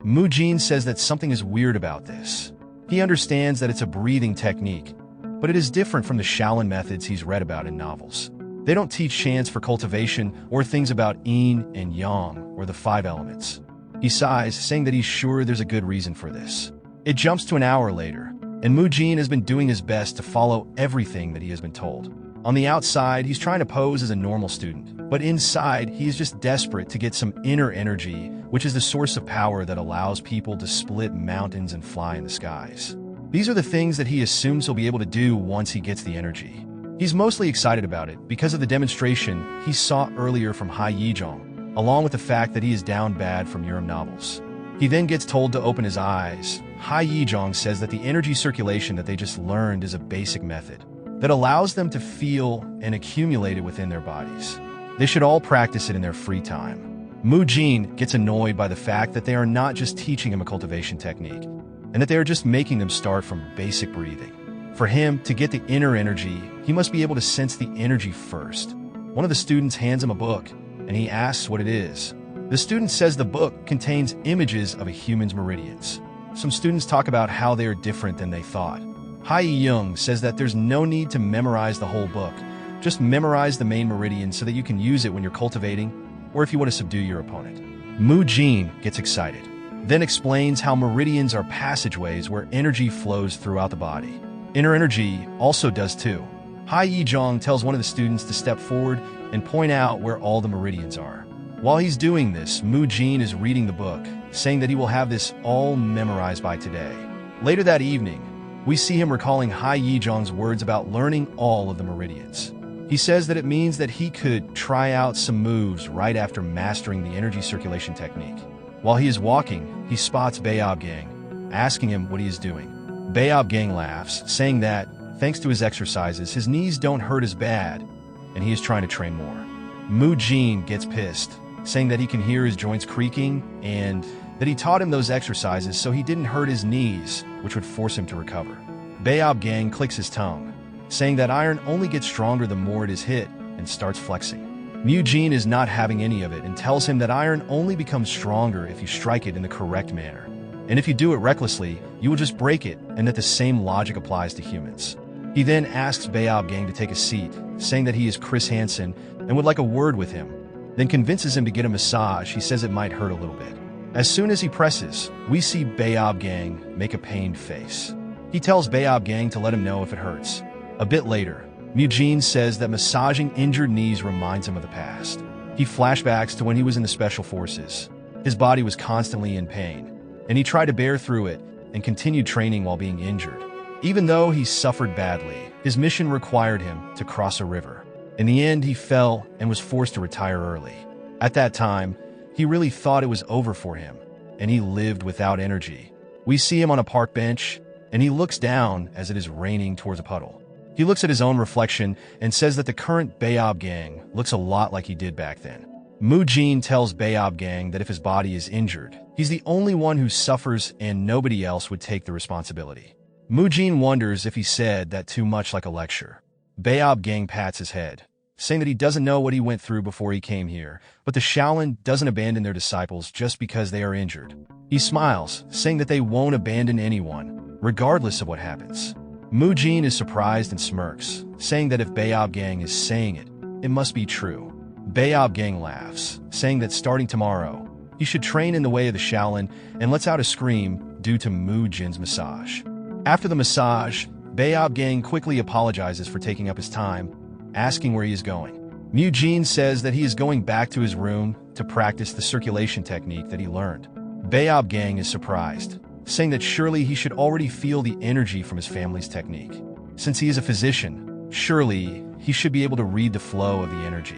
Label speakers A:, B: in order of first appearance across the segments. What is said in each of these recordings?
A: Mujin says that something is weird about this. He understands that it's a breathing technique, but it is different from the Shaolin methods he's read about in novels. They don't teach chants for cultivation or things about yin and yang or the 5 elements. He sighs, saying that he's sure there's a good reason for this. It jumps to an hour later, and Mujin has been doing his best to follow everything that he has been told. On the outside, he's trying to pose as a normal student, but inside, he is just desperate to get some inner energy, which is the source of power that allows people to split mountains and fly in the skies. These are the things that he assumes he'll be able to do once he gets the energy. He's mostly excited about it because of the demonstration he saw earlier from Hai Yizhong, along with the fact that he is down bad from Murim novels. He then gets told to open his eyes. Hai Yizhong says that the energy circulation that they just learned is a basic method that allows them to feel and accumulate it within their bodies. They should all practice it in their free time. Mujin gets annoyed by the fact that they are not just teaching him a cultivation technique, and that they are just making them start from basic breathing. For him to get the inner energy, he must be able to sense the energy first. One of the students hands him a book, and he asks what it is. The student says the book contains images of a human's meridians. Some students talk about how they are different than they thought. Hai Young says that there's no need to memorize the whole book. Just memorize the main meridian so that you can use it when you're cultivating or if you want to subdue your opponent. Mujin gets excited, then explains how meridians are passageways where energy flows throughout the body. Inner energy also does too. Hai Yizhong tells one of the students to step forward and point out where all the meridians are. While he's doing this, Mujin is reading the book, saying that he will have this all memorized by today. Later that evening, we see him recalling Hai Yizhong's words about learning all of the meridians. He says that it means that he could try out some moves right after mastering the energy circulation technique. While he is walking, he spots Baobgang, asking him what he is doing. Baobgang laughs, saying that, thanks to his exercises, his knees don't hurt as bad, and he is trying to train more. Mujin gets pissed, saying that he can hear his joints creaking and that he taught him those exercises so he didn't hurt his knees, which would force him to recover. Baobgang clicks his tongue, saying that iron only gets stronger the more it is hit, and starts flexing. Mujin is not having any of it and tells him that iron only becomes stronger if you strike it in the correct manner. And if you do it recklessly, you will just break it, and that the same logic applies to humans. He then asks Baobgang to take a seat, saying that he is Chris Hansen and would like a word with him, then convinces him to get a massage. He says it might hurt a little bit. As soon as he presses, we see Baobgang make a pained face. He tells Baobgang to let him know if it hurts. A bit later, Mujin says that massaging injured knees reminds him of the past. He flashbacks to when he was in the Special Forces. His body was constantly in pain, and he tried to bear through it and continued training while being injured. Even though he suffered badly, his mission required him to cross a river. In the end, he fell and was forced to retire early. At that time, he really thought it was over for him, and he lived without energy. We see him on a park bench, and he looks down as it is raining towards a puddle. He looks at his own reflection and says that the current Baobgang looks a lot like he did back then. Mujin tells Baobgang that if his body is injured, he's the only one who suffers and nobody else would take the responsibility. Mujin wonders if he said that too much like a lecture. Baobgang pats his head, saying that he doesn't know what he went through before he came here, but the Shaolin doesn't abandon their disciples just because they are injured. He smiles, saying that they won't abandon anyone, regardless of what happens. Mujin is surprised and smirks, saying that if Baobgang is saying it, it must be true. Baobgang laughs, saying that starting tomorrow, he should train in the way of the Shaolin and lets out a scream due to Mujin's massage. After the massage, Baobgang quickly apologizes for taking up his time, asking where he is going. Mujin says that he is going back to his room to practice the circulation technique that he learned. Baobgang is surprised, saying that surely he should already feel the energy from his family's technique. Since he is a physician, surely he should be able to read the flow of the energy.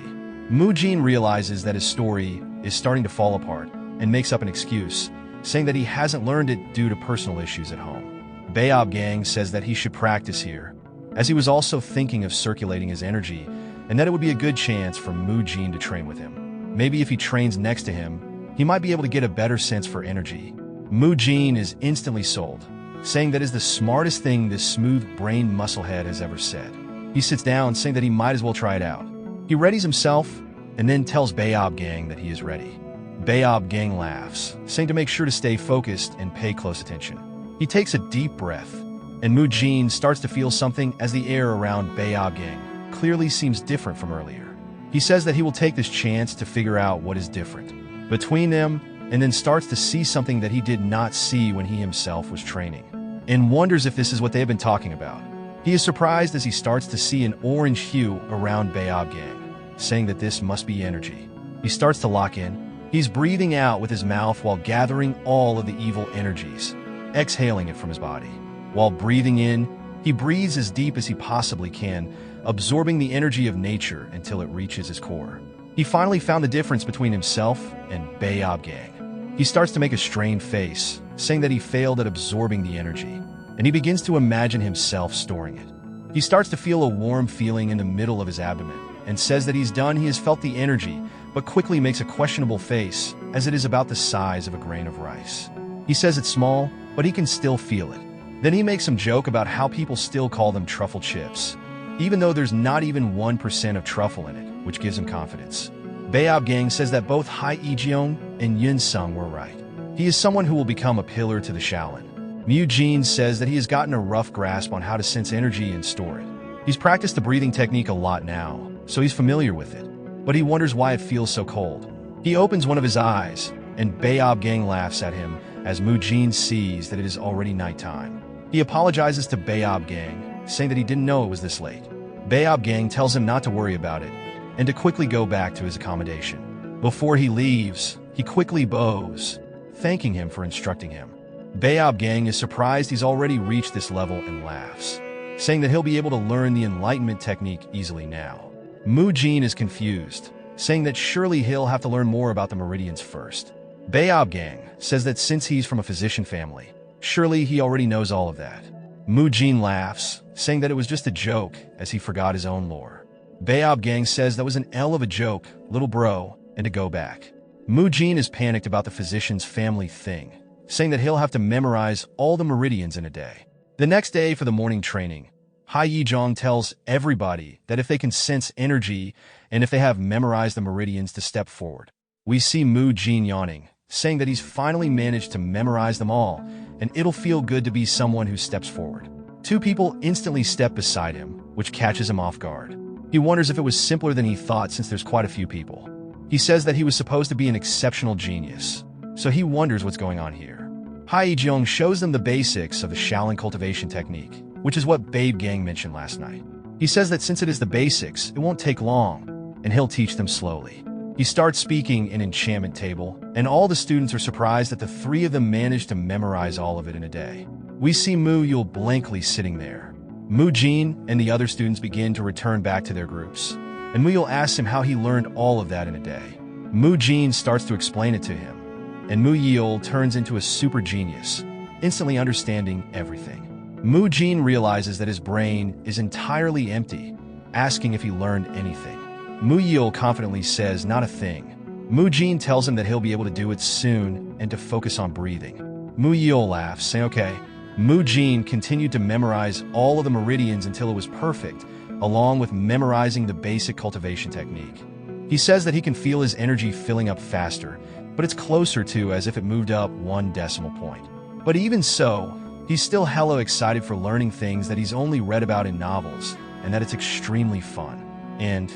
A: Mujin realizes that his story is starting to fall apart and makes up an excuse, saying that he hasn't learned it due to personal issues at home. Baobgang says that he should practice here, as he was also thinking of circulating his energy, and that it would be a good chance for Mujin to train with him. Maybe if he trains next to him, he might be able to get a better sense for energy. Mujin is instantly sold, saying that is the smartest thing this smooth-brained musclehead has ever said. He sits down, saying that he might as well try it out. He readies himself, and then tells Baobgang that he is ready. Bayob Gang laughs, saying to make sure to stay focused and pay close attention. He takes a deep breath, and Mu Jin starts to feel something as the air around Bayob Gang clearly seems different from earlier. He says that he will take this chance to figure out what is different between them, and then starts to see something that he did not see when he himself was training, and wonders if this is what they have been talking about. He is surprised as he starts to see an orange hue around Bayob Gang, saying that this must be energy. He starts to lock in. He's breathing out with his mouth while gathering all of the evil energies, exhaling it from his body. While breathing in, he breathes as deep as he possibly can, absorbing the energy of nature until it reaches his core. He finally found the difference between himself and Bayob Gang. He starts to make a strained face, saying that he failed at absorbing the energy, and he begins to imagine himself storing it. He starts to feel a warm feeling in the middle of his abdomen, and says that he's done. He has felt the energy, but quickly makes a questionable face, as it is about the size of a grain of rice. He says it's small, but he can still feel it. Then he makes some joke about how people still call them truffle chips, even though there's not even 1% of truffle in it, which gives him confidence. Bayob Gang says that both Hai Ijeong and Yun Sung were right. He is someone who will become a pillar to the Shaolin. Mu Jin says that he has gotten a rough grasp on how to sense energy and store it. He's practiced the breathing technique a lot now, so he's familiar with it, but he wonders why it feels so cold. He opens one of his eyes, and Bayob Gang laughs at him as Mu Jin sees that it is already nighttime. He apologizes to Bayob Gang, saying that he didn't know it was this late. Bayob Gang tells him not to worry about it, and to quickly go back to his accommodation. Before he leaves, he quickly bows, thanking him for instructing him. Bayob Gang is surprised he's already reached this level and laughs, saying that he'll be able to learn the enlightenment technique easily now. Mu Jin is confused, saying that surely he'll have to learn more about the meridians first. Bayob Gang says that since he's from a physician family, surely he already knows all of that. Mu Jin laughs, saying that it was just a joke as he forgot his own lore. Bayob Gang says that was an L of a joke, little bro, and to go back. Mu Jin is panicked about the physician's family thing, saying that he'll have to memorize all the meridians in a day. The next day for the morning training, Hai Yijong tells everybody that if they can sense energy and if they have memorized the meridians to step forward. We see Mu Jin yawning, saying that he's finally managed to memorize them all, and it'll feel good to be someone who steps forward. Two people instantly step beside him, which catches him off guard. He wonders if it was simpler than he thought since there's quite a few people. He says that he was supposed to be an exceptional genius, so he wonders what's going on here. Hai Jiong shows them the basics of the Shaolin cultivation technique, which is what Babe Gang mentioned last night. He says that since it is the basics, it won't take long, and he'll teach them slowly. He starts speaking an enchantment table, and all the students are surprised that the three of them managed to memorize all of it in a day. We see Mu Yul blankly sitting there. Mu Jin and the other students begin to return back to their groups, and Mu Yul asks him how he learned all of that in a day. Mu Jin starts to explain it to him, and Mu Yul turns into a super genius, instantly understanding everything. Mu Jin realizes that his brain is entirely empty, asking if he learned anything. Mu Yul confidently says not a thing. Mu Jin tells him that he'll be able to do it soon and to focus on breathing. Mu Yul laughs, saying okay. Mu Jin continued to memorize all of the meridians until it was perfect, along with memorizing the basic cultivation technique. He says that he can feel his energy filling up faster, but it's closer to as if it moved up 1 decimal point. But even so, he's still hella excited for learning things that he's only read about in novels, and that it's extremely fun. And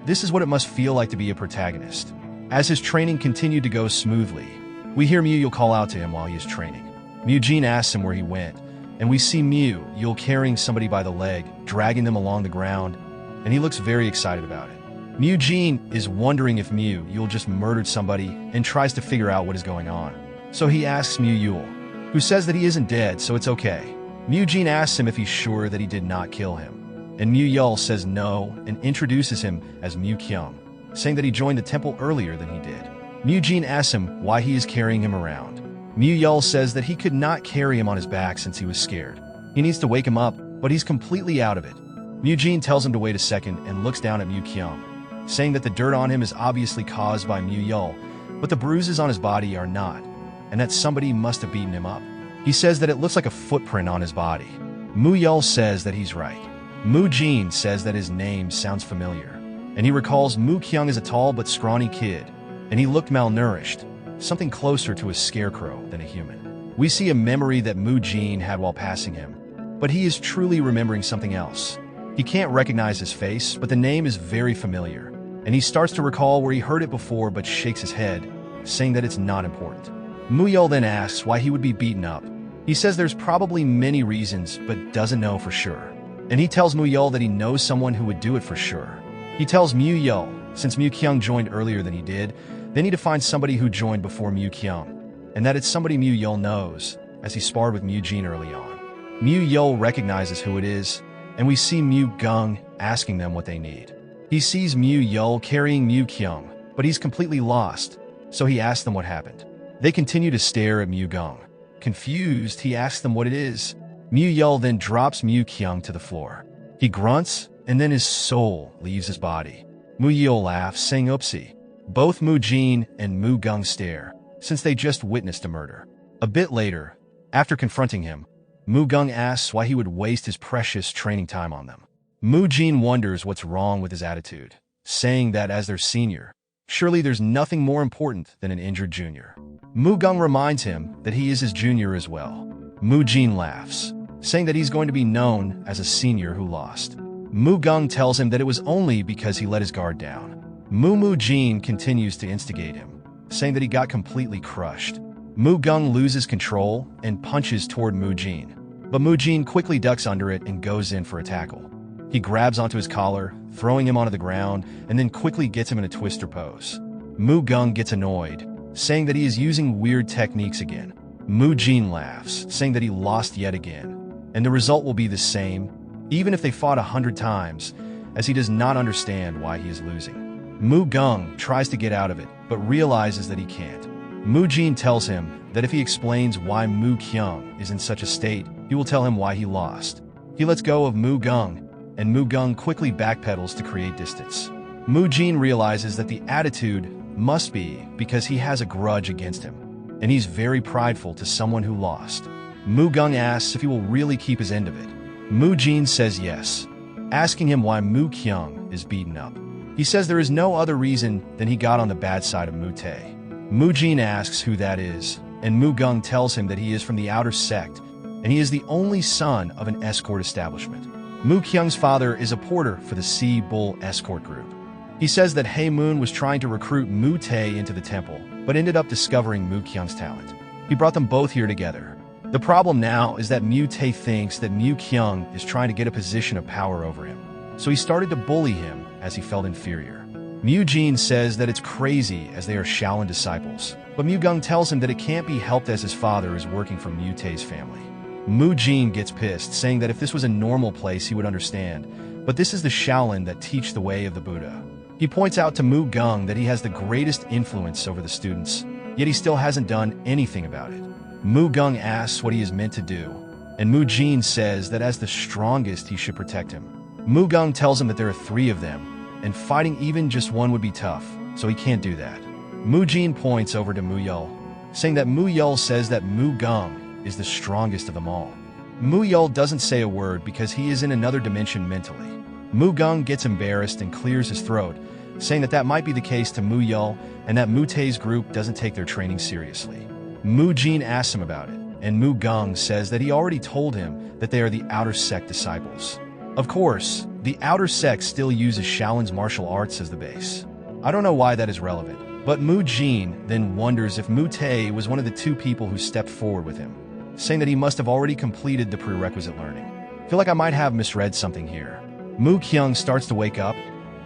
A: this is what it must feel like to be a protagonist. As his training continued to go smoothly, we hear Mu Yul call out to him while he is training. Mu Jin asks him where he went, and we see Mu Yul carrying somebody by the leg, dragging them along the ground, and he looks very excited about it. Mu Jin is wondering if Mu Yul just murdered somebody and tries to figure out what is going on. So he asks Mu Yul, who says that he isn't dead, so it's okay. Mu Jin asks him if he's sure that he did not kill him, and Mu Yul says no and introduces him as Mu Kyung, saying that he joined the temple earlier than he did. Mu Jin asks him why he is carrying him around. Mu Yul says that he could not carry him on his back since he was scared. He needs to wake him up, but he's completely out of it. Mu Jin tells him to wait a second and looks down at Mu Kyung, saying that the dirt on him is obviously caused by Mu Yul, but the bruises on his body are not, and that somebody must have beaten him up. He says that it looks like a footprint on his body. Mu Yul says that he's right. Mu Jin says that his name sounds familiar, and he recalls Mu Kyung as a tall but scrawny kid, and he looked malnourished, something closer to a scarecrow than a human. We see a memory that Mu Jin had while passing him, but he is truly remembering something else. He can't recognize his face, but the name is very familiar, and he starts to recall where he heard it before but shakes his head, saying that it's not important. Muyul then asks why he would be beaten up. He says there's probably many reasons, but doesn't know for sure. And he tells Muyul that he knows someone who would do it for sure. He tells Muyul, since Mu Kyung joined earlier than he did, they need to find somebody who joined before Mu Kyung, and that it's somebody Muyul knows, as he sparred with Mu Jin early on. Muyul recognizes who it is, and we see Mu Gung asking them what they need. He sees Muyul carrying Mu Kyung, but he's completely lost, so he asks them what happened. They continue to stare at Mu Gung. Confused, he asks them what it is. Muyul then drops Mu Kyung to the floor. He grunts, and then his soul leaves his body. Muyul laughs, saying oopsie. Both Mu Jin and Mu Gung stare, since they just witnessed a murder. A bit later, after confronting him, Mu Gung asks why he would waste his precious training time on them. Mu Jin wonders what's wrong with his attitude, saying that as their senior, surely there's nothing more important than an injured junior. Mu Gung reminds him that he is his junior as well. Mu Jin laughs, saying that he's going to be known as a senior who lost. Mu Gung tells him that it was only because he let his guard down. Mu Jin continues to instigate him, saying that he got completely crushed. Mu Gung loses control and punches toward Mu Jin, but Mu Jin quickly ducks under it and goes in for a tackle. He grabs onto his collar, throwing him onto the ground, and then quickly gets him in a twister pose. Mu Gung gets annoyed, saying that he is using weird techniques again. Mu Jin laughs, saying that he lost yet again, and the result will be the same, even if they fought 100 times, as he does not understand why he is losing. Mu Gung tries to get out of it, but realizes that he can't. Mu Jin tells him that if he explains why Mu Kyung is in such a state, he will tell him why he lost. He lets go of Mu Gung, and Mu Gung quickly backpedals to create distance. Mu Jin realizes that the attitude must be because he has a grudge against him, and he's very prideful to someone who lost. Mu Gung asks if he will really keep his end of it. Mu Jin says yes, asking him why Mu Kyung is beaten up. He says there is no other reason than he got on the bad side of Mu Tae. Mu Jin asks who that is, and Mu Gung tells him that he is from the outer sect, and he is the only son of an escort establishment. Mu Kyung's father is a porter for the Sea Bull escort group. He says that Hae Moon was trying to recruit Mu Tae into the temple, but ended up discovering Mu Kyung's talent. He brought them both here together. The problem now is that Mu Tae thinks that Mu Kyung is trying to get a position of power over him, so he started to bully him as he felt inferior. Mu Jin says that it's crazy as they are Shaolin disciples, but Mu Gung tells him that it can't be helped as his father is working for Mu Tae's family. Mu Jin gets pissed, saying that if this was a normal place he would understand, but this is the Shaolin that teach the way of the Buddha. He points out to Mu Gung that he has the greatest influence over the students, yet he still hasn't done anything about it. Mu Gung asks what he is meant to do, and Mu Jin says that as the strongest he should protect him. Mu Gung tells him that there are 3 of them, and fighting even just one would be tough, so he can't do that. Mu Jin points over to Mu Yul, saying that Mu Yul says that Mu Gung is the strongest of them all. Mu Yul doesn't say a word because he is in another dimension mentally. Mu Gung gets embarrassed and clears his throat, saying that that might be the case to Mu Yul and that Mu Tae's group doesn't take their training seriously. Mu Jin asks him about it, and Mu Gung says that he already told him that they are the outer sect disciples. Of course, the outer sect still uses Shaolin's martial arts as the base. I don't know why that is relevant, but Mu Jin then wonders if Mu Tae was one of the 2 people who stepped forward with him, saying that he must have already completed the prerequisite learning. I feel like I might have misread something here. Mu Kyung starts to wake up,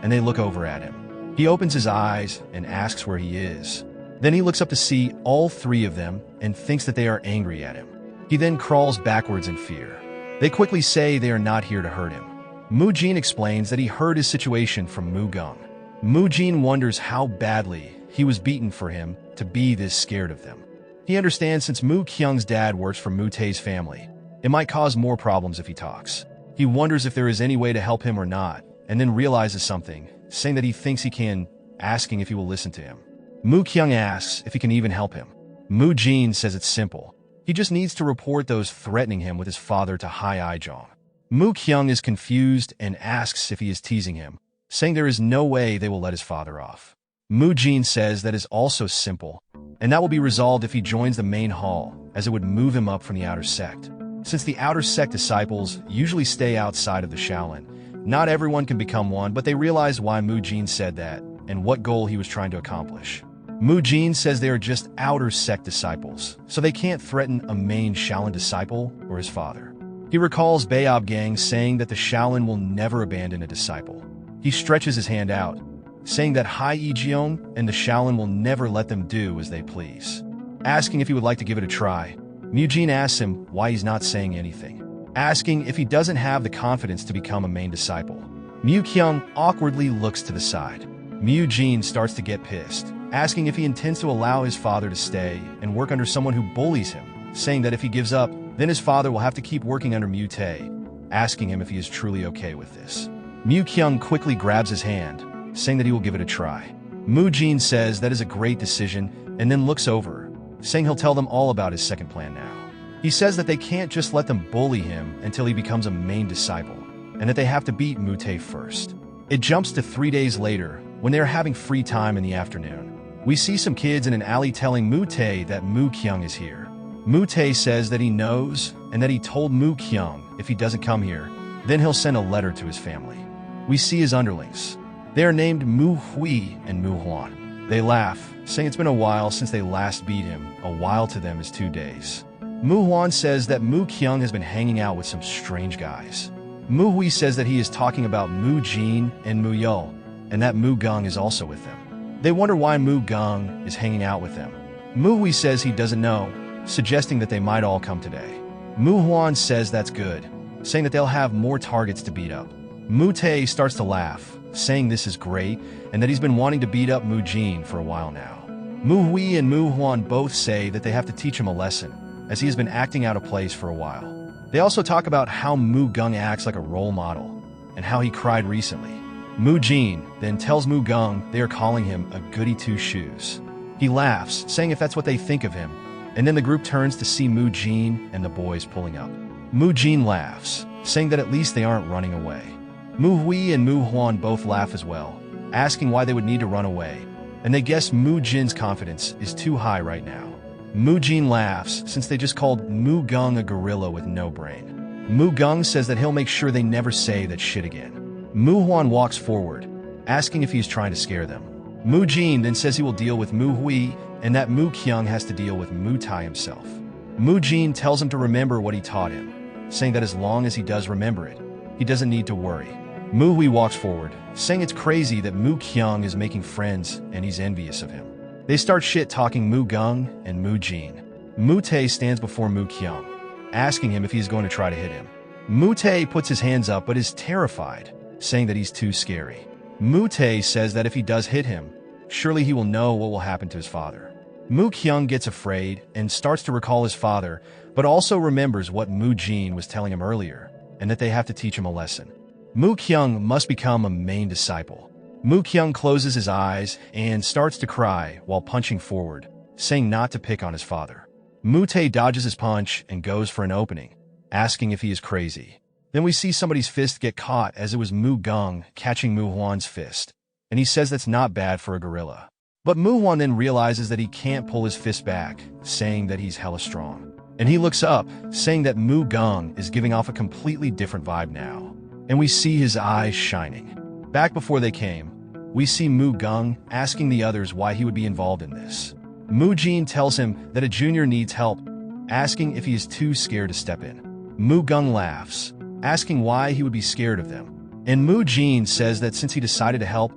A: and they look over at him. He opens his eyes and asks where he is. Then he looks up to see all 3 of them and thinks that they are angry at him. He then crawls backwards in fear. They quickly say they are not here to hurt him. Mu Jin explains that he heard his situation from Mu Gung. Mu Jin wonders how badly he was beaten for him to be this scared of them. He understands since Mu Kyung's dad works for Mu Tae's family, it might cause more problems if he talks. He wonders if there is any way to help him or not, and then realizes something, saying that he thinks he can, asking if he will listen to him. Mu Kyung asks if he can even help him. Mu Jin says it's simple. He just needs to report those threatening him with his father to Hai Aijong. Mu Kyung is confused and asks if he is teasing him, saying there is no way they will let his father off. Mu Jin says that is also simple, and that will be resolved if he joins the main hall, as it would move him up from the outer sect. Since the outer sect disciples usually stay outside of the Shaolin, not everyone can become one, but they realize why Mu Jin said that and what goal he was trying to accomplish. Mu Jin says they are just outer sect disciples, so they can't threaten a main Shaolin disciple or his father. He recalls Baob Gang saying that the Shaolin will never abandon a disciple. He stretches his hand out, saying that Hai Yijiong and the Shaolin will never let them do as they please. Asking if he would like to give it a try, Mu Jin asks him why he's not saying anything, asking if he doesn't have the confidence to become a main disciple. Mu Kyung awkwardly looks to the side. Mu Jin starts to get pissed, asking if he intends to allow his father to stay and work under someone who bullies him, saying that if he gives up, then his father will have to keep working under Mu Tae, asking him if he is truly okay with this. Mu Kyung quickly grabs his hand, saying that he will give it a try. Mu Jin says that is a great decision and then looks over, saying he'll tell them all about his second plan now. He says that they can't just let them bully him until he becomes a main disciple, and that they have to beat Mu Tae first. It jumps to 3 days later, when they are having free time in the afternoon. We see some kids in an alley telling Mu Tae that Mu Kyung is here. Mu Tae says that he knows and that he told Mu Kyung if he doesn't come here, then he'll send a letter to his family. We see his underlings. They are named Mu Hui and Mu Huan. They laugh, saying it's been a while since they last beat him. A while to them is 2 days. Mu Huan says that Mu Kyung has been hanging out with some strange guys. Mu Hui says that he is talking about Mu Jin and Mu Yo, and that Mu Gung is also with them. They wonder why Mu Gung is hanging out with them. Mu Hui says he doesn't know, suggesting that they might all come today. Mu Huan says that's good, saying that they'll have more targets to beat up. Mu Tae starts to laugh, saying this is great and that he's been wanting to beat up Mu Jin for a while now. Mu Hui and Mu Huan both say that they have to teach him a lesson, as he has been acting out of place for a while. They also talk about how Mu Gung acts like a role model, and how he cried recently. Mu Jin then tells Mu Gung they are calling him a goody two-shoes. He laughs, saying if that's what they think of him, and then the group turns to see Mu Jin and the boys pulling up. Mu Jin laughs, saying that at least they aren't running away. Mu Hui and Mu Huan both laugh as well, asking why they would need to run away, and they guess Mu Jin's confidence is too high right now. Mu Jin laughs since they just called Mu Gung a gorilla with no brain. Mu Gung says that he'll make sure they never say that shit again. Mu Huan walks forward, asking if he's trying to scare them. Mu Jin then says he will deal with Mu Hui and that Mu Kyung has to deal with Mu Tai himself. Mu Jin tells him to remember what he taught him, saying that as long as he does remember it, he doesn't need to worry. Mu Hui walks forward, saying it's crazy that Mu Kyung is making friends and he's envious of him. They start shit-talking Mu Gung and Mu Jin. Mu Tae stands before Mu Kyung, asking him if he's going to try to hit him. Mu Tae puts his hands up but is terrified, saying that he's too scary. Mu Tae says that if he does hit him, surely he will know what will happen to his father. Mu Kyung gets afraid and starts to recall his father, but also remembers what Mu Jin was telling him earlier, and that they have to teach him a lesson. Mu Kyung must become a main disciple. Mu Kyung closes his eyes and starts to cry while punching forward, saying not to pick on his father. Mu Tae dodges his punch and goes for an opening, asking if he is crazy. Then we see somebody's fist get caught as it was Mu Gung catching Mu Huan's fist, and he says that's not bad for a gorilla. But Mu Huan then realizes that he can't pull his fist back, saying that he's hella strong. And he looks up, saying that Mu Gung is giving off a completely different vibe now. And we see his eyes shining. Back before they came, we see Mu Gung asking the others why he would be involved in this. Mu Jin tells him that a junior needs help, asking if he is too scared to step in. Mu Gung laughs, asking why he would be scared of them. And Mu Jin says that since he decided to help,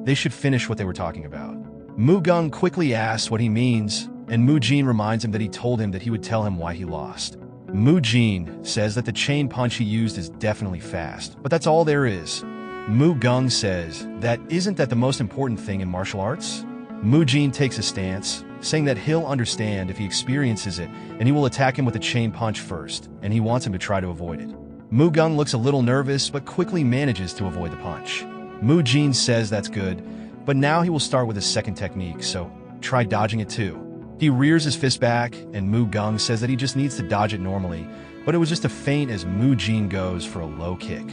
A: they should finish what they were talking about. Mu Gung quickly asks what he means, and Mu Jin reminds him that he told him that he would tell him why he lost. Mu Jin says that the chain punch he used is definitely fast, but that's all there is. Mu Gung says that isn't that the most important thing in martial arts? Mu Jin takes a stance, saying that he'll understand if he experiences it, and he will attack him with a chain punch first, and he wants him to try to avoid it. Mu Gung looks a little nervous, but quickly manages to avoid the punch. Mu Jin says that's good, but now he will start with a second technique, so try dodging it too. He rears his fist back, and Mu Gung says that he just needs to dodge it normally, but it was just a feint as Mu Jin goes for a low kick.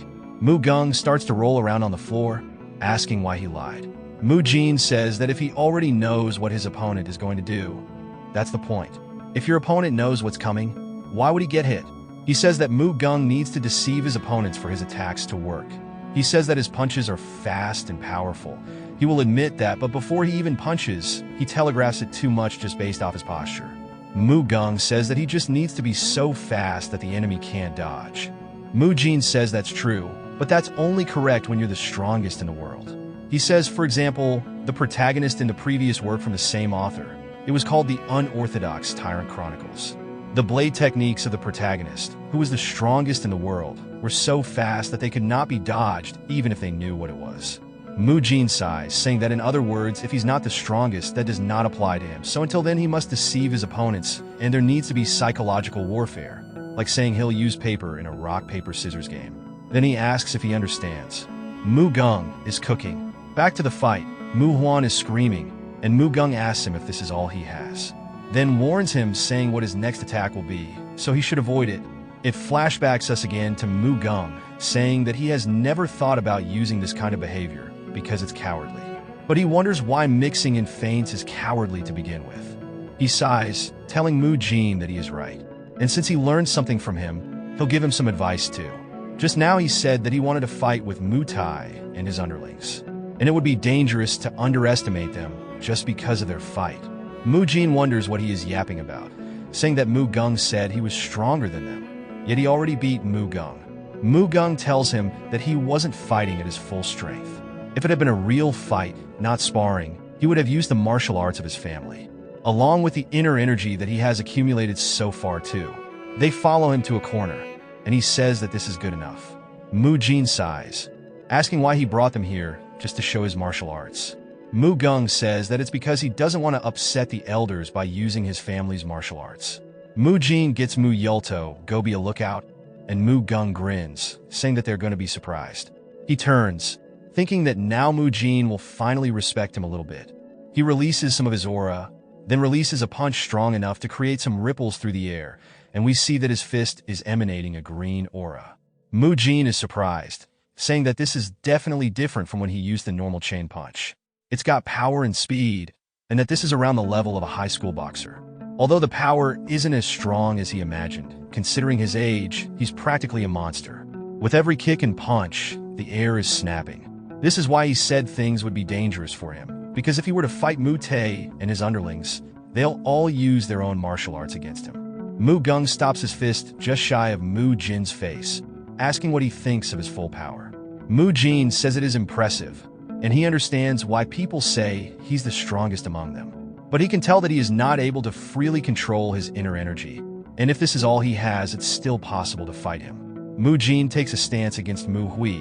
A: Mu Gung starts to roll around on the floor, asking why he lied. Mu Jin says that if he already knows what his opponent is going to do, that's the point. If your opponent knows what's coming, why would he get hit? He says that Mu Gung needs to deceive his opponents for his attacks to work. He says that his punches are fast and powerful. He will admit that, but before he even punches, he telegraphs it too much just based off his posture. Mu Gung says that he just needs to be so fast that the enemy can't dodge. Mu Jin says that's true, but that's only correct when you're the strongest in the world. He says, for example, the protagonist in the previous work from the same author. It was called The Unorthodox Tyrant Chronicles. The blade techniques of the protagonist, who was the strongest in the world, were so fast that they could not be dodged even if they knew what it was. Mu Jin sighs, saying that in other words, if he's not the strongest, that does not apply to him. So until then, he must deceive his opponents, and there needs to be psychological warfare, like saying he'll use paper in a rock-paper-scissors game. Then he asks if he understands. Mu Gung is cooking. Back to the fight, Mu Huan is screaming, and Mu Gung asks him if this is all he has. Then warns him, saying what his next attack will be, so he should avoid it. It flashbacks us again to Mu Gung, saying that he has never thought about using this kind of behavior because it's cowardly. But he wonders why mixing in feints is cowardly to begin with. He sighs, telling Mu Jin that he is right. And since he learned something from him, he'll give him some advice too. Just now he said that he wanted to fight with Mu Tai and his underlings, and it would be dangerous to underestimate them just because of their fight. Mu Jin wonders what he is yapping about, saying that Mu Gung said he was stronger than them, yet he already beat Mu Gung. Mu Gung tells him that he wasn't fighting at his full strength. If it had been a real fight, not sparring, he would have used the martial arts of his family, along with the inner energy that he has accumulated so far too. They follow him to a corner, and he says that this is good enough. Mu Jin sighs, asking why he brought them here just to show his martial arts. Mu Gung says that it's because he doesn't want to upset the elders by using his family's martial arts. Mu Jin gets Mu Yulto, go be a lookout, and Mu Gung grins, saying that they're going to be surprised. He turns, thinking that now Mu Jin will finally respect him a little bit. He releases some of his aura, then releases a punch strong enough to create some ripples through the air, and we see that his fist is emanating a green aura. Mu Jin is surprised, saying that this is definitely different from when he used the normal chain punch. It's got power and speed, and that this is around the level of a high school boxer. Although the power isn't as strong as he imagined, considering his age, he's practically a monster. With every kick and punch, the air is snapping. This is why he said things would be dangerous for him, because if he were to fight Mu Tai and his underlings, they'll all use their own martial arts against him. Mu Gung stops his fist just shy of Mu Jin's face, asking what he thinks of his full power. Mu Jin says it is impressive, and he understands why people say he's the strongest among them. But he can tell that he is not able to freely control his inner energy, and if this is all he has, it's still possible to fight him. Mu Jin takes a stance against Mu Hui,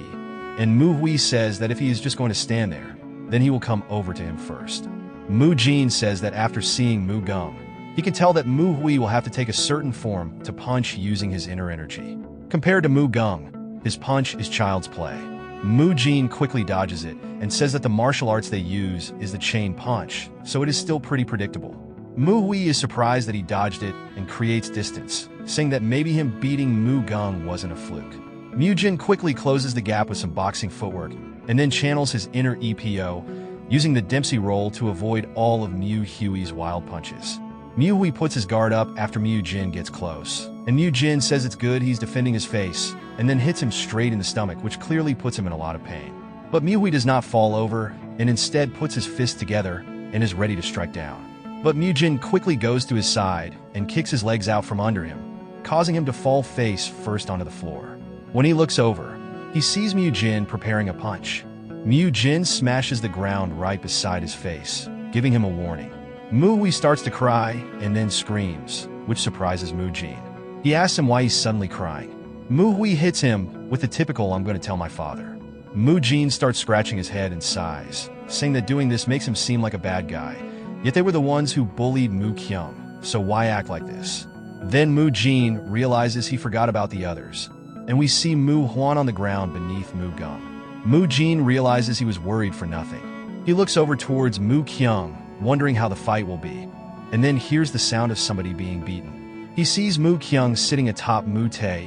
A: and Mu Hui says that if he is just going to stand there, then he will come over to him first. Mu Jin says that after seeing Mu Gung, he can tell that Mu Hui will have to take a certain form to punch using his inner energy. Compared to Mu Gung, his punch is child's play. Mu Jin quickly dodges it and says that the martial arts they use is the chain punch, so it is still pretty predictable. Mu Hui is surprised that he dodged it and creates distance, saying that maybe him beating Mu Gung wasn't a fluke. Mu Jin quickly closes the gap with some boxing footwork and then channels his inner EPO, using the Dempsey roll to avoid all of Mu Hui's wild punches. Mu Hui puts his guard up after Mu Jin gets close, and Mu Jin says it's good he's defending his face, and then hits him straight in the stomach, which clearly puts him in a lot of pain. But Mu Hui does not fall over, and instead puts his fists together and is ready to strike down. But Mu Jin quickly goes to his side and kicks his legs out from under him, causing him to fall face first onto the floor. When he looks over, he sees Mu Jin preparing a punch. Mu Jin smashes the ground right beside his face, giving him a warning. Mu Hui starts to cry and then screams, which surprises Mu Jin. He asks him why he's suddenly crying. Mu Hui hits him with the typical "I'm going to tell my father." Mu Jin starts scratching his head and sighs, saying that doing this makes him seem like a bad guy. Yet they were the ones who bullied Mu Kyung, so why act like this? Then Mu Jin realizes he forgot about the others, and we see Mu Huan on the ground beneath Mu Gung. Mu Jin realizes he was worried for nothing. He looks over towards Mu Kyung, wondering how the fight will be, and then hears the sound of somebody being beaten. He sees Mu Kyung sitting atop Mu Tai,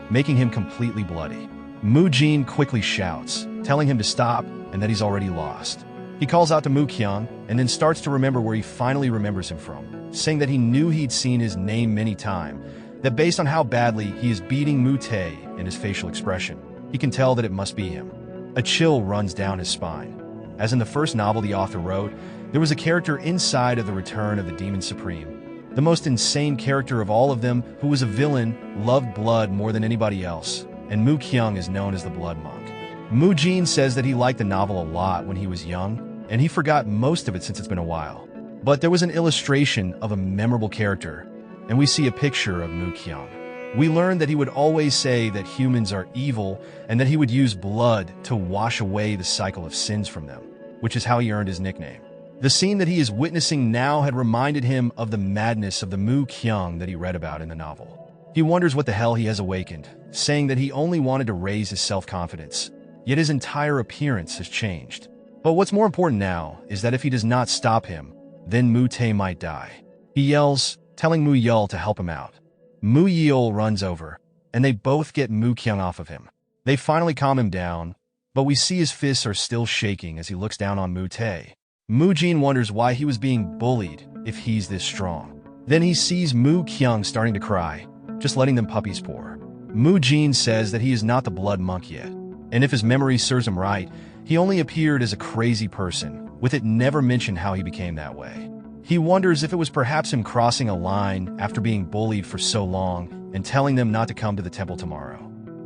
A: making him completely bloody. Mu Jin quickly shouts, telling him to stop and that he's already lost. He calls out to Mu Kyung and then starts to remember where he finally remembers him from, saying that he knew he'd seen his name many times, that based on how badly he is beating Mu Tae and his facial expression, he can tell that it must be him. A chill runs down his spine. As in the first novel the author wrote, there was a character inside of The Return of the Demon Supreme, the most insane character of all of them, who was a villain, loved blood more than anybody else, and Mu Kyung is known as the Blood Monk. Mu Jin says that he liked the novel a lot when he was young, and he forgot most of it since it's been a while. But there was an illustration of a memorable character, and we see a picture of Mu Kyung. We learned that he would always say that humans are evil and that he would use blood to wash away the cycle of sins from them, which is how he earned his nickname. The scene that he is witnessing now had reminded him of the madness of the Mu Kyung that he read about in the novel. He wonders what the hell he has awakened, saying that he only wanted to raise his self-confidence, yet his entire appearance has changed. But what's more important now is that if he does not stop him, then Mu Tae might die. He yells, telling Mu Yeol to help him out. Mu Yeol runs over, and they both get Mu Kyung off of him. They finally calm him down, but we see his fists are still shaking as he looks down on Mu Tae. Mu Jin wonders why he was being bullied if he's this strong. Then he sees Mu Kyung starting to cry, just letting them puppies pour. Mu Jin says that he is not the Blood Monk yet, and if his memory serves him right, he only appeared as a crazy person, with it never mentioned how he became that way. He wonders if it was perhaps him crossing a line after being bullied for so long and telling them not to come to the temple tomorrow.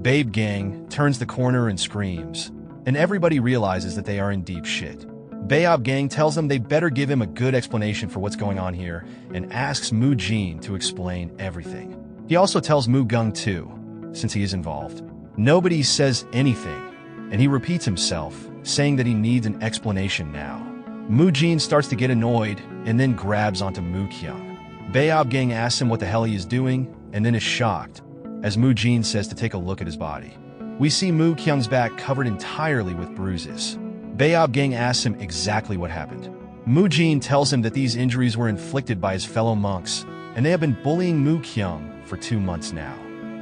A: Babe Gang turns the corner and screams, and everybody realizes that they are in deep shit. Bayob Gang tells them they better give him a good explanation for what's going on here and asks Mu Jin to explain everything. He also tells Mu Gung too, since he is involved. Nobody says anything, and he repeats himself, saying that he needs an explanation now. Mu Jin starts to get annoyed and then grabs onto Mu Kyung. Bayob Gang asks him what the hell he is doing and then is shocked, as Mu Jin says to take a look at his body. We see Mu Kyung's back covered entirely with bruises. Bayob Gang asks him exactly what happened. Mu Jin tells him that these injuries were inflicted by his fellow monks, and they have been bullying Mu Kyung for 2 months now.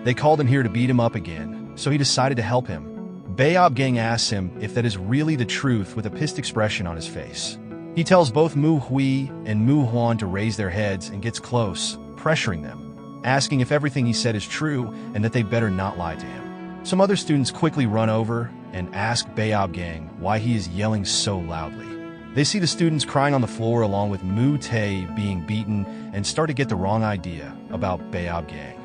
A: They called him here to beat him up again, so he decided to help him. Bayob Gang asks him if that is really the truth with a pissed expression on his face. He tells both Mu Hui and Mu Huan to raise their heads and gets close, pressuring them, asking if everything he said is true and that they better not lie to him. Some other students quickly run over and ask Bayob Gang why he is yelling so loudly. They see the students crying on the floor along with Mu Tae being beaten and start to get the wrong idea about Bayob Gang.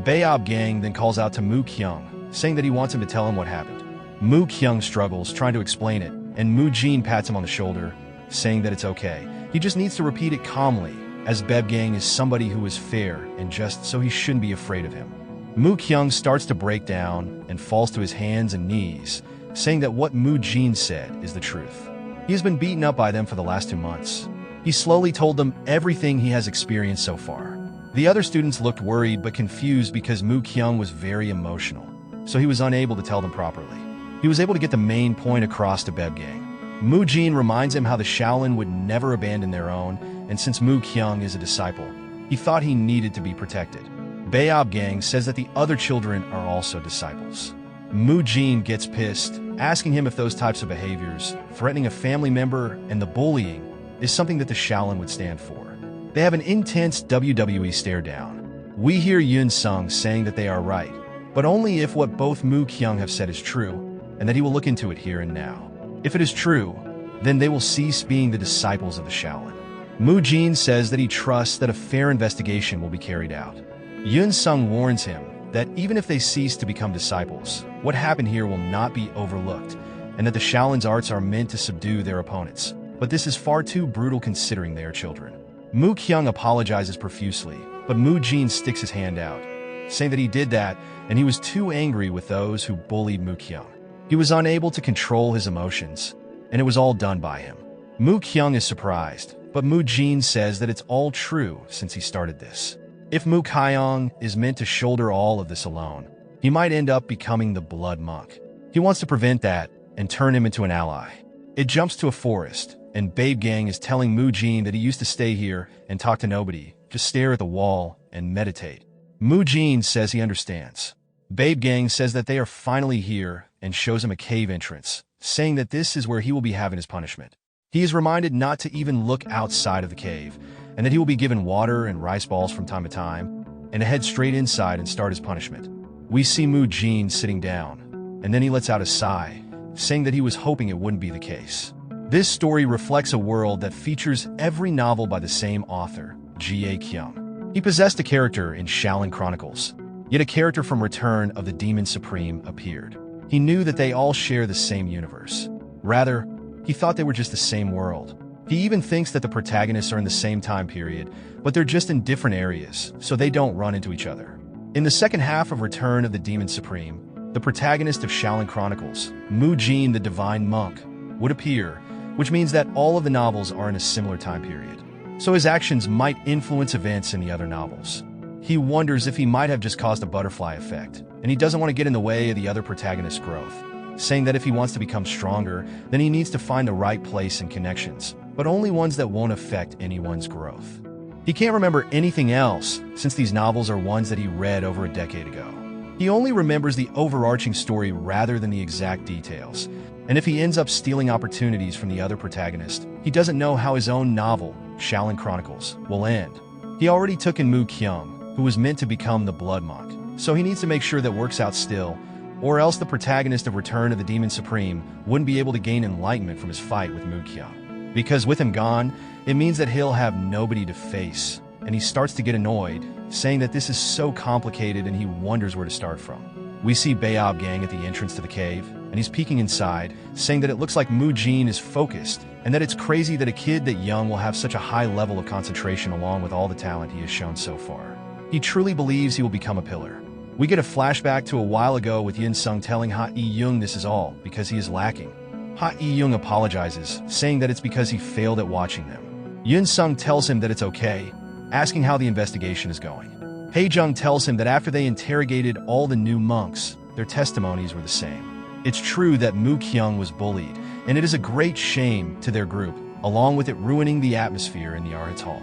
A: Bayob Gang then calls out to Mu Kyung, saying that he wants him to tell him what happened. Mu Kyung struggles, trying to explain it, and Mu Jin pats him on the shoulder, saying that it's okay. He just needs to repeat it calmly, as Bayob Gang is somebody who is fair and just, so he shouldn't be afraid of him. Mu Kyung starts to break down and falls to his hands and knees, saying that what Mu Jin said is the truth. He has been beaten up by them for the last 2 months. He slowly told them everything he has experienced so far. The other students looked worried but confused because Mu Kyung was very emotional, so he was unable to tell them properly. He was able to get the main point across to Bayob Gang. Mu Jin reminds him how the Shaolin would never abandon their own, and since Mu Kyung is a disciple, he thought he needed to be protected. Bayob Gang says that the other children are also disciples. Mu Jin gets pissed, asking him if those types of behaviors, threatening a family member and the bullying, is something that the Shaolin would stand for. They have an intense WWE stare down. We hear Yun Sung saying that they are right, but only if what both Mu Kyung have said is true, and that he will look into it here and now. If it is true, then they will cease being the disciples of the Shaolin. Mu Jin says that he trusts that a fair investigation will be carried out. Yun Sung warns him that even if they cease to become disciples, what happened here will not be overlooked, and that the Shaolin's arts are meant to subdue their opponents. But this is far too brutal considering they are children. Mu Kyung apologizes profusely, but Mu Jin sticks his hand out, saying that he did that and he was too angry with those who bullied Mu Kyung. He was unable to control his emotions, and it was all done by him. Mu Kyung is surprised, but Mu Jin says that it's all true since he started this. If Mu Kyung is meant to shoulder all of this alone, he might end up becoming the Blood Monk. He wants to prevent that and turn him into an ally. It jumps to a forest, and Babe Gang is telling Mu Jin that he used to stay here and talk to nobody, just stare at the wall and meditate. Mu Jin says he understands. Babe Gang says that they are finally here and shows him a cave entrance, saying that this is where he will be having his punishment. He is reminded not to even look outside of the cave, and that he will be given water and rice balls from time to time, and to head straight inside and start his punishment. We see Mu-jin sitting down, and then he lets out a sigh, saying that he was hoping it wouldn't be the case. This story reflects a world that features every novel by the same author, G.A. Kyung. He possessed a character in Shaolin Chronicles, yet a character from Return of the Demon Supreme appeared. He knew that they all share the same universe. Rather, he thought they were just the same world. He even thinks that the protagonists are in the same time period, but they're just in different areas, so they don't run into each other. In the second half of Return of the Demon Supreme, the protagonist of Shaolin Chronicles, Mu-jin the Divine Monk, would appear, which means that all of the novels are in a similar time period. So his actions might influence events in the other novels. He wonders if he might have just caused a butterfly effect, and he doesn't want to get in the way of the other protagonist's growth, saying that if he wants to become stronger, then he needs to find the right place and connections, but only ones that won't affect anyone's growth. He can't remember anything else, since these novels are ones that he read over a decade ago. He only remembers the overarching story rather than the exact details, and if he ends up stealing opportunities from the other protagonist, he doesn't know how his own novel, Shaolin Chronicles, will end. He already took in Mu-kyung, who was meant to become the Blood Monk, so he needs to make sure that works out still, or else the protagonist of Return of the Demon Supreme wouldn't be able to gain enlightenment from his fight with Mu-kyung. Because with him gone, it means that he'll have nobody to face, and he starts to get annoyed, saying that this is so complicated and he wonders where to start from. We see Bayob Gang at the entrance to the cave, and he's peeking inside, saying that it looks like Mu-jin is focused, and that it's crazy that a kid that young will have such a high level of concentration along with all the talent he has shown so far. He truly believes he will become a pillar. We get a flashback to a while ago with Yin-sung telling Ha-e-young this is all because he is lacking. Ha-e-young apologizes, saying that it's because he failed at watching them. Yin-sung tells him that it's okay, asking how the investigation is going. Hae-jung tells him that after they interrogated all the new monks, their testimonies were the same. It's true that Mu-kyung was bullied, and it is a great shame to their group, along with it ruining the atmosphere in the Arhats Hall.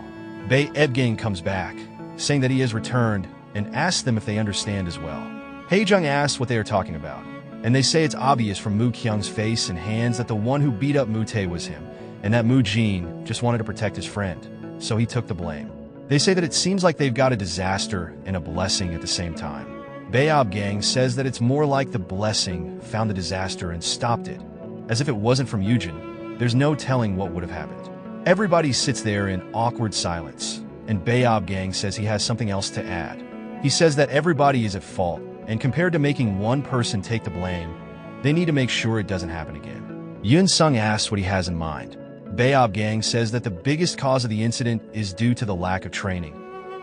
A: Bae-ebgang comes back, saying that he has returned, and asks them if they understand as well. Hae-jung asks what they are talking about, and they say it's obvious from Mu-kyung's face and hands that the one who beat up Mu-tae was him, and that Mu-jin just wanted to protect his friend, so he took the blame. They say that it seems like they've got a disaster and a blessing at the same time. Bayob Gang says that it's more like the blessing found the disaster and stopped it, as if it wasn't from Yujin, there's no telling what would have happened. Everybody sits there in awkward silence, and Bayob Gang says he has something else to add. He says that everybody is at fault, and compared to making one person take the blame, they need to make sure it doesn't happen again. Yun-sung asks what he has in mind. Bayob Gang says that the biggest cause of the incident is due to the lack of training,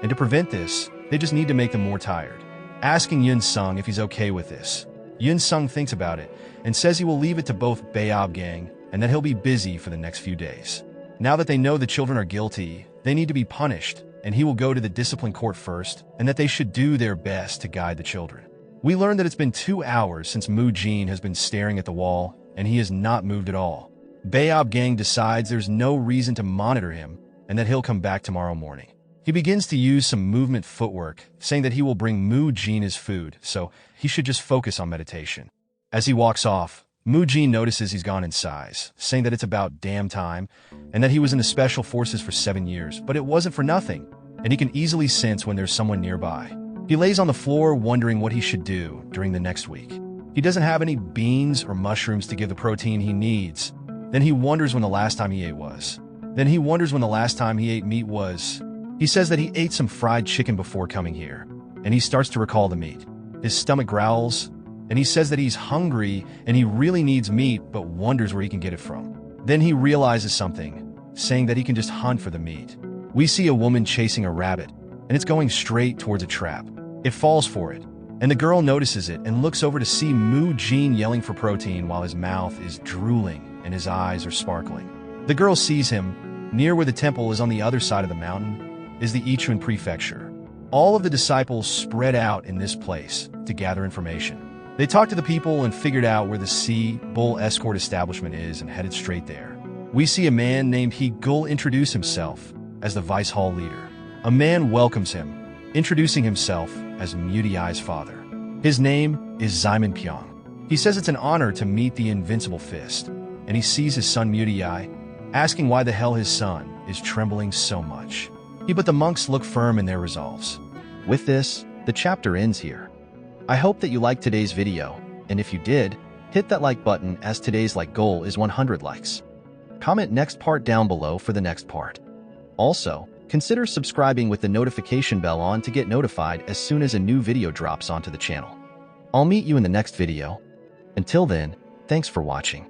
A: and to prevent this, they just need to make them more tired. Asking Yun-sung if he's okay with this, Yun-sung thinks about it and says he will leave it to both Bayob Gang and that he'll be busy for the next few days. Now that they know the children are guilty, they need to be punished, and he will go to the discipline court first, and that they should do their best to guide the children. We learn that it's been 2 hours since Mu-jin has been staring at the wall, and he has not moved at all. Bayob Gang decides there's no reason to monitor him, and that he'll come back tomorrow morning. He begins to use some movement footwork, saying that he will bring Mu-jin his food, so he should just focus on meditation. As he walks off, Mu-jin notices he's gone in size, saying that it's about damn time, and that he was in the Special Forces for 7 years, but it wasn't for nothing, and he can easily sense when there's someone nearby. He lays on the floor wondering what he should do during the next week. He doesn't have any beans or mushrooms to give the protein he needs. Then he wonders when the last time he ate was. Then he wonders when the last time he ate meat was. He says that he ate some fried chicken before coming here, and he starts to recall the meat. His stomach growls, and he says that he's hungry and he really needs meat but wonders where he can get it from. Then he realizes something, saying that he can just hunt for the meat. We see a woman chasing a rabbit, and it's going straight towards a trap. It falls for it, and the girl notices it and looks over to see Mu-jin yelling for protein while his mouth is drooling and his eyes are sparkling. The girl sees him. Near where the temple is on the other side of the mountain is the Ichun prefecture. All of the disciples spread out in this place to gather information. They talked to the people and figured out where the Bull escort establishment is and headed straight there. We see a man named He-gul introduce himself as the vice hall leader. A man welcomes him, introducing himself as Muti-Ai's father. His name is Zyman Pyong. He says it's an honor to meet the Invincible Fist, and he sees his son Muti-Ai, asking why the hell his son is trembling so much. But the monks look firm in their resolves. With this, the chapter ends here. I hope that you liked today's video, and if you did, hit that like button as today's like goal is 100 likes. Comment next part down below for the next part. Also, consider subscribing with the notification bell on to get notified as soon as a new video drops onto the channel. I'll meet you in the next video. Until then, thanks for watching.